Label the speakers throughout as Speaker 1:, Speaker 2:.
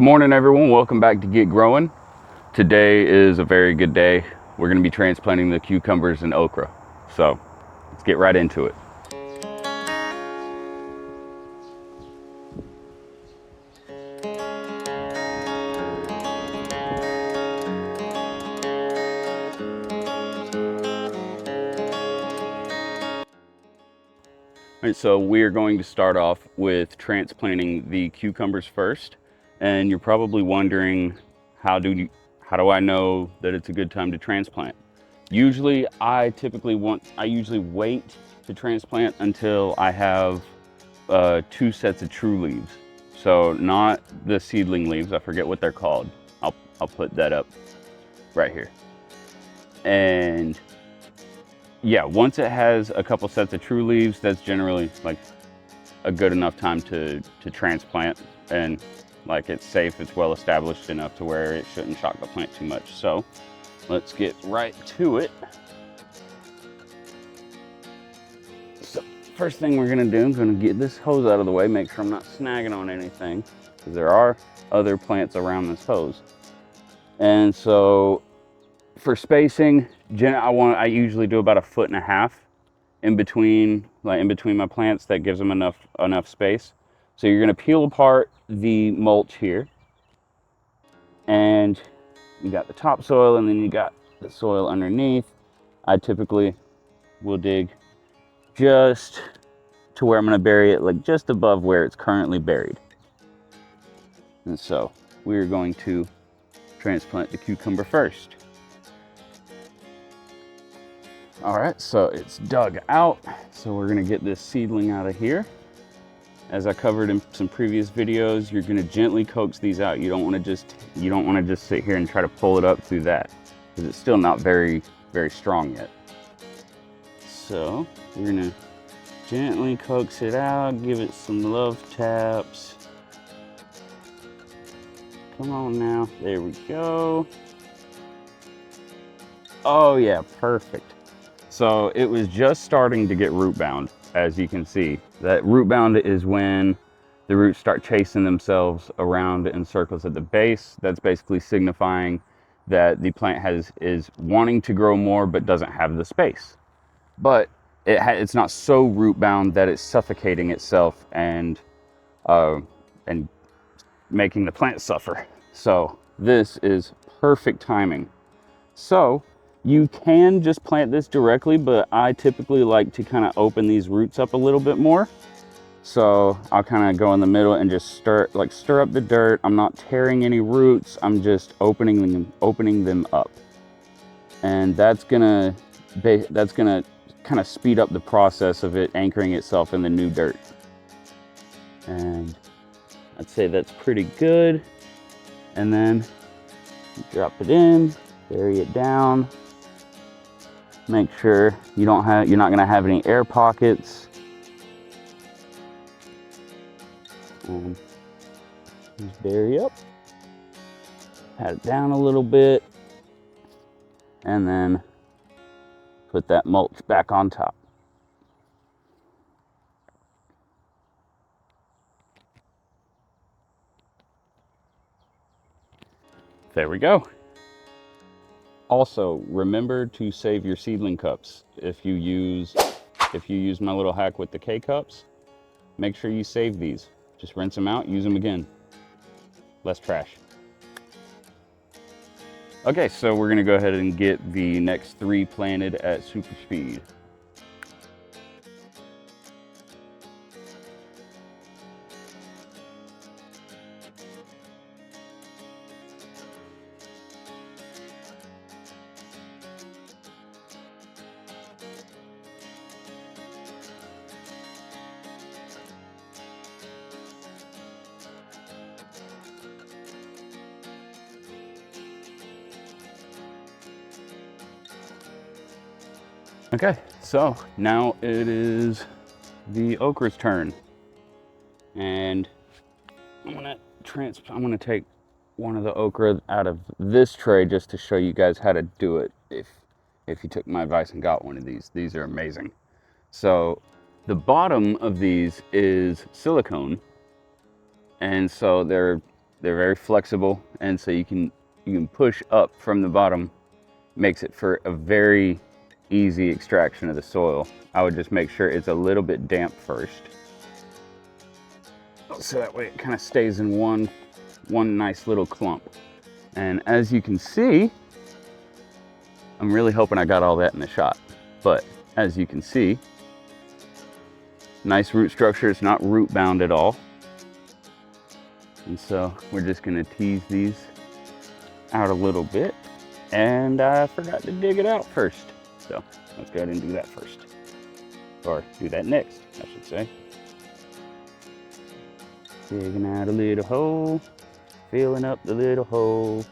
Speaker 1: Good morning, everyone. Welcome back to Get Growing. Today is a very good day. We're going to be transplanting the cucumbers and okra. So let's get right into it. All right, so we are going to start off with transplanting the cucumbers first. And you're probably wondering, how do I know that it's a good time to transplant? Usually I usually wait to transplant until I have 2 sets of true leaves. So not the seedling leaves, I forget what they're called. I'll put that up right here. And yeah, once it has a couple sets of true leaves, that's generally like a good enough time to transplant, and like it's safe, it's well established enough to where it shouldn't shock the plant too much. So let's get right to it. So first thing we're gonna do, I'm gonna get this hose out of the way, make sure I'm not snagging on anything, because there are other plants around this hose. And so for spacing, I usually do about 1.5 feet in between my plants. That gives them enough space. So you're gonna peel apart the mulch here, and you got the topsoil, and then you got the soil underneath. I typically will dig just to where I'm gonna bury it, like just above where it's currently buried. And so we're going to transplant the cucumber first. All right, so it's dug out. So we're gonna get this seedling out of here. As I covered in some previous videos, you're gonna gently coax these out. You don't wanna just sit here and try to pull it up through that, because it's still not very, very strong yet. So we're gonna gently coax it out, give it some love taps. Come on now, there we go. Oh yeah, perfect. So it was just starting to get root bound, as you can see. That root bound is when the roots start chasing themselves around in circles at the base. That's basically signifying that the plant is wanting to grow more but doesn't have the space. But it's not so root bound that it's suffocating itself and making the plant suffer. So this is perfect timing. So you can just plant this directly, but I typically like to kind of open these roots up a little bit more. So I'll kind of go in the middle and just stir up the dirt. I'm not tearing any roots. I'm just opening them up. And that's gonna kind of speed up the process of it anchoring itself in the new dirt. And I'd say that's pretty good. And then drop it in, bury it down. Make sure you're not gonna have any air pockets. And just bury up, pat it down a little bit, and then put that mulch back on top. There we go. Also, remember to save your seedling cups. If you use my little hack with the K-cups, make sure you save these. Just rinse them out, use them again. Less trash. Okay, so we're gonna go ahead and get the next 3 planted at super speed. Okay, so now it is the okra's turn, and I'm gonna take one of the okra out of this tray just to show you guys how to do it. If you took my advice and got one of these are amazing. So the bottom of these is silicone, and so they're They're very flexible, and so you can push up from the bottom. Makes it for a very easy extraction of the soil. I would just make sure it's a little bit damp first, so that way it kind of stays in one nice little clump. And as you can see, I'm really hoping I got all that in the shot, but as you can see, nice root structure. It's not root bound at all. And so we're just gonna tease these out a little bit. And I forgot to dig it out first. So let's go ahead and do that first. Or do that next, I should say. Digging out a little hole, filling up the little hole.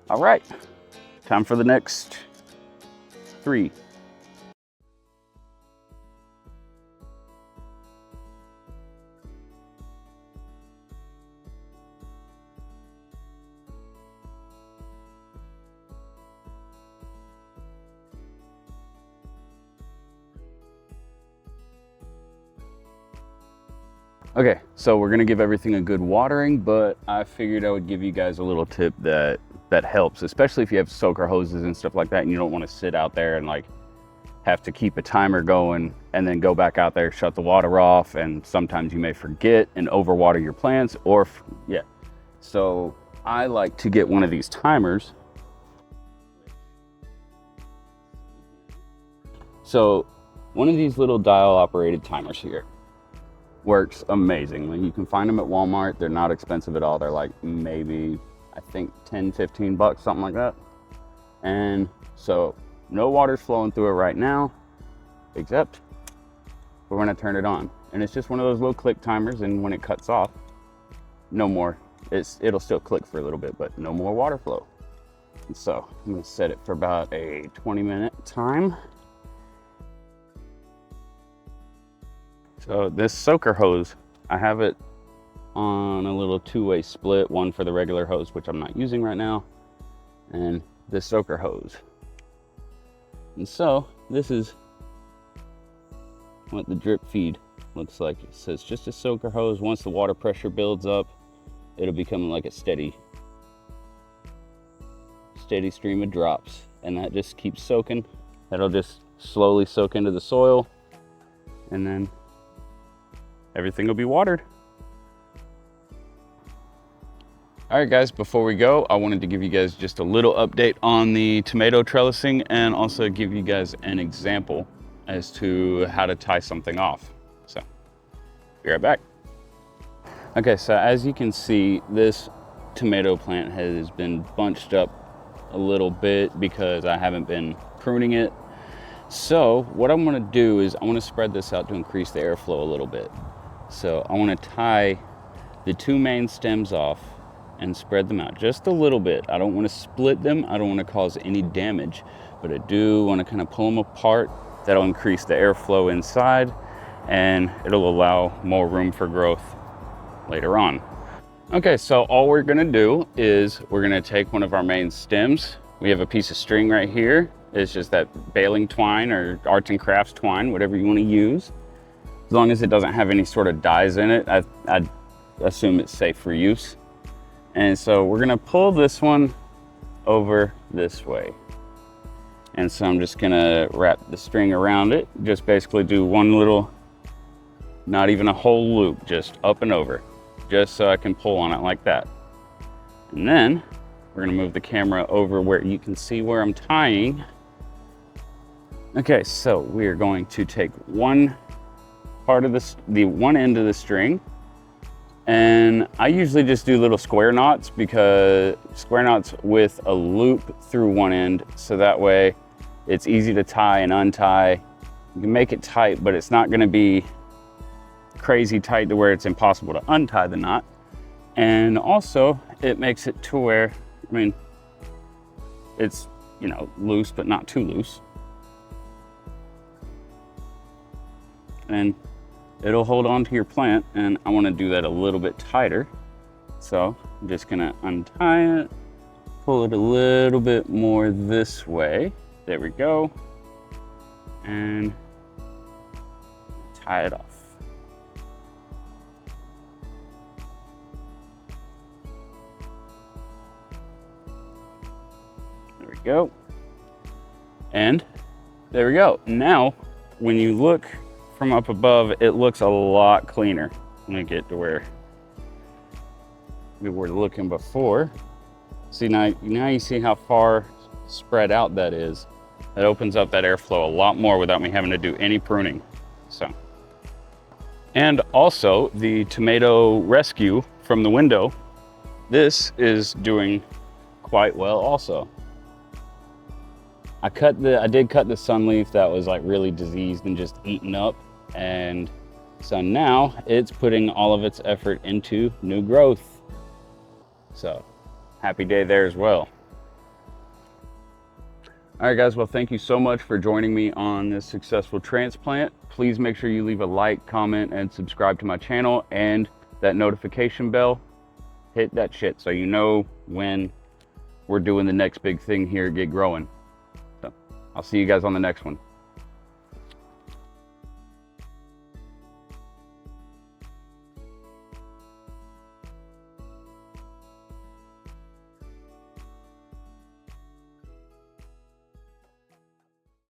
Speaker 1: All right, time for the next 3. Okay, so we're gonna give everything a good watering, but I figured I would give you guys a little tip that helps, especially if you have soaker hoses and stuff like that and you don't want to sit out there and like have to keep a timer going and then go back out there, shut the water off, and sometimes you may forget and overwater your plants or yeah. So I like to get one of these timers. So one of these little dial operated timers here works amazingly. You can find them at Walmart. They're not expensive at all. They're like maybe, I think 10, 15 bucks, something like that. And so no water's flowing through it right now, except we're gonna turn it on. And it's just one of those little click timers, and when it cuts off, no more. It'll still click for a little bit, but no more water flow. And so I'm gonna set it for about a 20-minute time. So this soaker hose, I have it on a little 2-way split, one for the regular hose, which I'm not using right now, and this soaker hose. And so this is what the drip feed looks like. It says just a soaker hose. Once the water pressure builds up, it'll become like a steady stream of drops, and that just keeps soaking. That'll just slowly soak into the soil, and then everything will be watered. All right guys, before we go, I wanted to give you guys just a little update on the tomato trellising and also give you guys an example as to how to tie something off. So, be right back. Okay, so as you can see, this tomato plant has been bunched up a little bit because I haven't been pruning it. So what I'm gonna do is I wanna spread this out to increase the airflow a little bit. So I wanna tie the 2 main stems off and spread them out just a little bit. I don't wanna split them. I don't wanna cause any damage, but I do wanna kind of pull them apart. That'll increase the airflow inside, and it'll allow more room for growth later on. Okay, so all we're gonna do is we're gonna take one of our main stems. We have a piece of string right here. It's just that baling twine or arts and crafts twine, whatever you wanna use. As long as it doesn't have any sort of dyes in it, I'd assume it's safe for use. And so we're gonna pull this one over this way. And so I'm just gonna wrap the string around it. Just basically do one little, not even a whole loop, just up and over, just so I can pull on it like that. And then we're gonna move the camera over where you can see where I'm tying. Okay, so we are going to take one part of this, the one end of the string, and I usually just do little square knots, because square knots with a loop through one end, so that way it's easy to tie and untie. You can make it tight, but it's not gonna be crazy tight to where it's impossible to untie the knot. And also it makes it to where, I mean, it's, you know, loose, but not too loose. And it'll hold on to your plant, and I want to do that a little bit tighter. So I'm just gonna untie it, pull it a little bit more this way. There we go. And tie it off. There we go. And there we go. Now, when you look from up above, it looks a lot cleaner. Let me get to where we were looking before. See, now you see how far spread out that is. That opens up that airflow a lot more without me having to do any pruning. So, and also the tomato rescue from the window, this is doing quite well also. I did cut the sunleaf that was like really diseased and just eaten up, and so now it's putting all of its effort into new growth. So happy day there as well. All right, guys, well, thank you so much for joining me on this successful transplant. Please make sure you leave a like, comment, and subscribe to my channel, and that notification bell, hit that shit so you know when we're doing the next big thing here at Get Growing. So I'll see you guys on the next one.